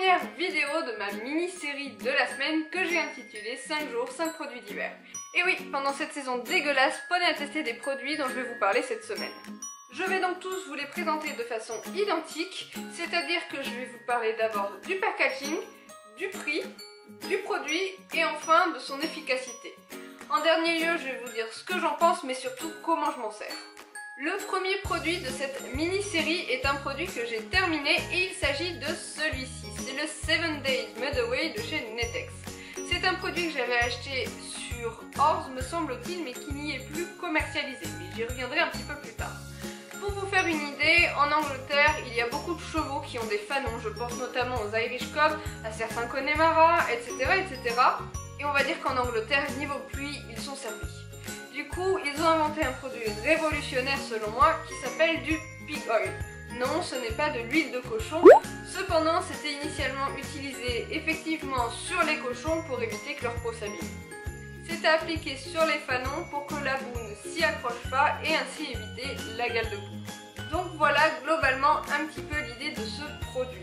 première vidéo de ma mini-série de la semaine que j'ai intitulée 5 jours, 5 produits d'hiver. Et oui, pendant cette saison dégueulasse, Poney a testé des produits dont je vais vous parler cette semaine. Je vais donc tous vous les présenter de façon identique, c'est-à-dire que je vais vous parler d'abord du packaging, du prix, du produit et enfin de son efficacité. En dernier lieu, je vais vous dire ce que j'en pense, mais surtout comment je m'en sers. Le premier produit de cette mini-série est un produit que j'ai terminé et il s'agit de celui-ci. C'est le 7 Days Made Away de chez Netex. C'est un produit que j'avais acheté sur Orz, me semble-t-il, mais qui n'y est plus commercialisé. Mais j'y reviendrai un petit peu plus tard. Pour vous faire une idée, en Angleterre, il y a beaucoup de chevaux qui ont des fanons. Je pense notamment aux Irish Cob, à certains Connemara, etc., etc. Et on va dire qu'en Angleterre, niveau pluie, ils sont servis. Du coup, ils ont inventé un produit révolutionnaire selon moi qui s'appelle du pig oil. Non, ce n'est pas de l'huile de cochon. Cependant, c'était initialement utilisé effectivement sur les cochons pour éviter que leur peau s'abîme. C'est à appliquer sur les fanons pour que la boue ne s'y accroche pas et ainsi éviter la gale de boue. Donc voilà globalement un petit peu l'idée de ce produit.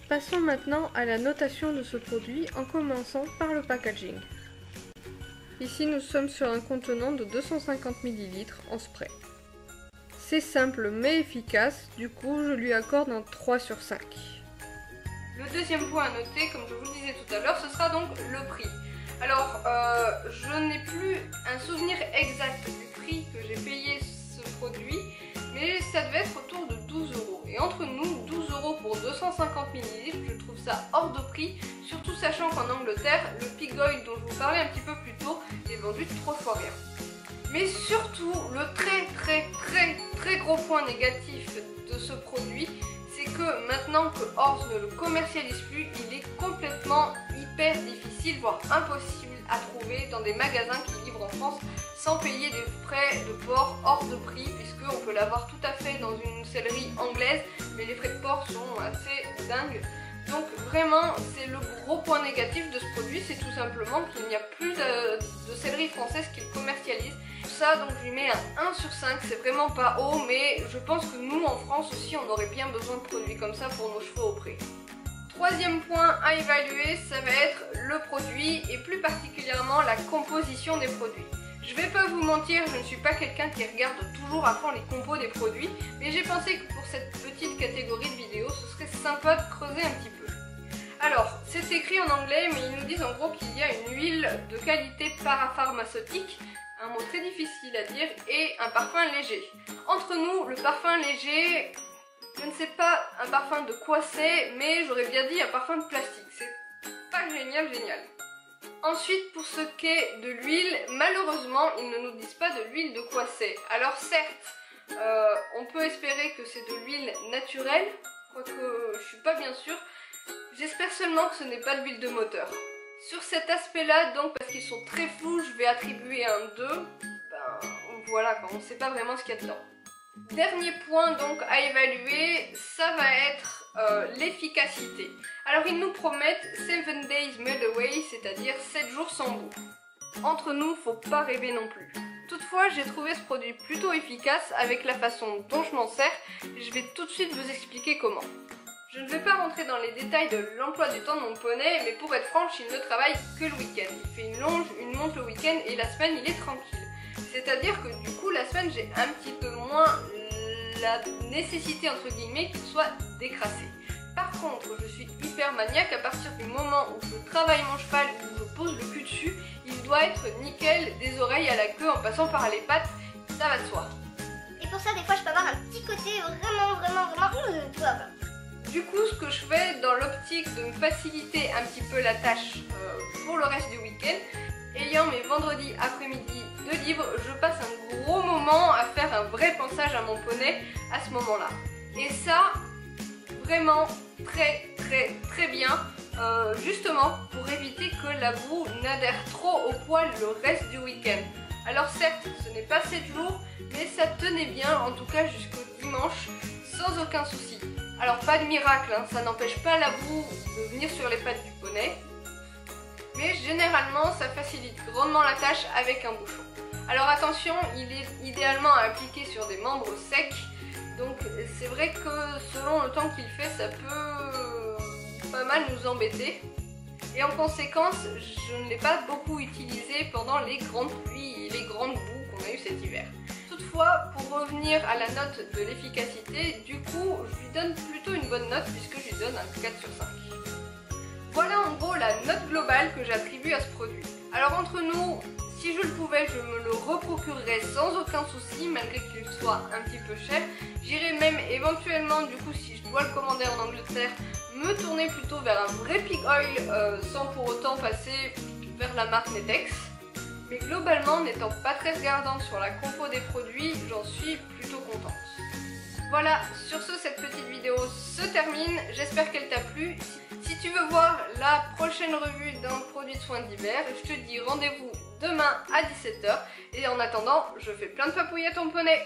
Passons maintenant à la notation de ce produit en commençant par le packaging. Ici nous sommes sur un contenant de 250 ml en spray. C'est simple mais efficace, du coup je lui accorde un 3 sur 5. Le deuxième point à noter, comme je vous le disais tout à l'heure, ce sera donc le prix. Alors, je n'ai plus un souvenir exact du prix que j'ai payé ce produit, mais ça devait être autour de 12 €. Et entre nous, 12 € pour 250 ml, je trouve ça hors de prix, surtout sachant qu'en Angleterre, le pig oil dont je vous parlais un petit peu plus tôt est vendu 3 fois rien. Mais surtout, le très gros point négatif de ce produit, c'est que maintenant que Orz ne le commercialise plus, il est complètement hyper difficile, voire impossible à trouver dans des magasins qui livrent en France sans payer des frais de port hors de prix, puisqu'on peut l'avoir tout à fait dans une sellerie anglaise, mais les frais de port sont assez dingues. Donc vraiment, c'est le gros point négatif de ce produit, c'est tout simplement qu'il n'y a plus de sellerie française qui le commercialise. Ça, donc je lui mets un 1 sur 5, c'est vraiment pas haut, mais je pense que nous en France aussi on aurait bien besoin de produits comme ça pour nos chevaux au pré. Troisième point à évaluer, ça va être le produit et plus particulièrement la composition des produits. Je vais pas vous mentir, je ne suis pas quelqu'un qui regarde toujours à fond les compos des produits, mais j'ai pensé que pour cette petite catégorie de vidéos, ce serait sympa de creuser un petit peu. Alors, c'est écrit en anglais, mais ils nous disent en gros qu'il y a une huile de qualité parapharmaceutique, un mot très difficile à dire, et un parfum léger. Entre nous, le parfum léger, je ne sais pas un parfum de quoi c'est, mais j'aurais bien dit un parfum de plastique. C'est pas génial. Ensuite, pour ce qui est de l'huile, malheureusement, ils ne nous disent pas de l'huile de quoi c'est. Alors certes, on peut espérer que c'est de l'huile naturelle, quoique je suis pas bien sûre. J'espère seulement que ce n'est pas de l'huile de moteur. Sur cet aspect-là, donc, parce qu'ils sont très flous, je vais attribuer un 2. Ben voilà, on ne sait pas vraiment ce qu'il y a dedans. Dernier point donc à évaluer, ça va être l'efficacité. Alors ils nous promettent 7 Days Made Away, c'est-à-dire 7 jours sans boue. Entre nous, faut pas rêver non plus. Toutefois, j'ai trouvé ce produit plutôt efficace avec la façon dont je m'en sers. Je vais tout de suite vous expliquer comment. Je ne vais pas rentrer dans les détails de l'emploi du temps de mon poney, mais pour être franche, il ne travaille que le week-end. Il fait une longe, une monte le week-end et la semaine, il est tranquille. C'est-à-dire que du coup, la semaine, j'ai un petit peu moins la nécessité, entre guillemets, qu'il soit décrassé. Par contre, je suis hyper maniaque à partir du moment où je travaille mon cheval, où je pose le cul dessus, il doit être nickel, des oreilles à la queue en passant par les pattes, ça va de soi. Et pour ça, des fois, je peux avoir un petit côté vraiment, tu vois. Du coup, ce que je fais dans l'optique de me faciliter un petit peu la tâche pour le reste du week-end, ayant mes vendredis après-midi de libre, je passe un gros moment à faire un vrai pansage à mon poney à ce moment-là. Et ça, vraiment très bien, justement pour éviter que la boue n'adhère trop au poil le reste du week-end. Alors certes, ce n'est pas 7 jours, mais ça tenait bien, en tout cas jusqu'au dimanche, sans aucun souci. Alors pas de miracle, hein, ça n'empêche pas la boue de venir sur les pattes du poney, mais généralement ça facilite grandement la tâche avec un bouchon. Alors attention, il est idéalement à appliquer sur des membres secs, donc c'est vrai que selon le temps qu'il fait, ça peut pas mal nous embêter. Et en conséquence, je ne l'ai pas beaucoup utilisé pendant les grandes pluies et les grandes boues qu'on a eu cet hiver. Toutefois, pour revenir à la note de l'efficacité, du coup, je lui donne plutôt une bonne note puisque je lui donne un 4 sur 5. Voilà en gros la note globale que j'attribue à ce produit. Alors entre nous, si je le pouvais, je me le reprocurerais sans aucun souci, malgré qu'il soit un petit peu cher. J'irais même éventuellement, du coup, si je dois le commander en Angleterre, me tourner plutôt vers un vrai pig oil sans pour autant passer vers la marque Netex. Mais globalement, n'étant pas très regardante sur la compo des produits, j'en suis plutôt contente. Voilà, sur ce, cette petite vidéo se termine. J'espère qu'elle t'a plu. Si tu veux voir la prochaine revue d'un produit de soins d'hiver, je te dis rendez-vous demain à 17 h. Et en attendant, je fais plein de papouilles à ton poney.